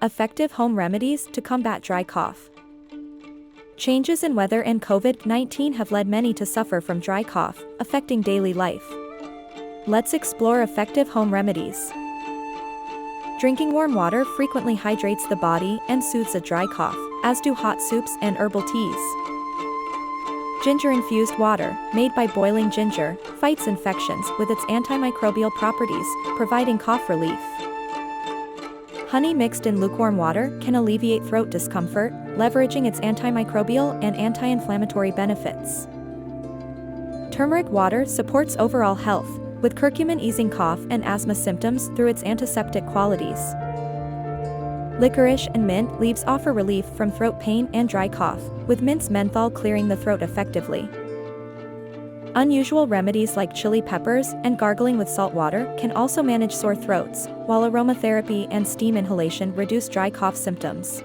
Effective home remedies to combat dry cough. Changes in weather and COVID-19 have led many to suffer from dry cough, affecting daily life. Let's explore effective home remedies. Drinking warm water frequently hydrates the body and soothes a dry cough, as do hot soups and herbal teas. Ginger-infused water, made by boiling ginger, fights infections with its antimicrobial properties, providing cough relief. Honey mixed in lukewarm water can alleviate throat discomfort, leveraging its antimicrobial and anti-inflammatory benefits. Turmeric water supports overall health, with curcumin easing cough and asthma symptoms through its antiseptic qualities. Licorice and mint leaves offer relief from throat pain and dry cough, with mint's menthol clearing the throat effectively. Unusual remedies like chili peppers and gargling with salt water can also manage sore throats, while aromatherapy and steam inhalation reduce dry cough symptoms.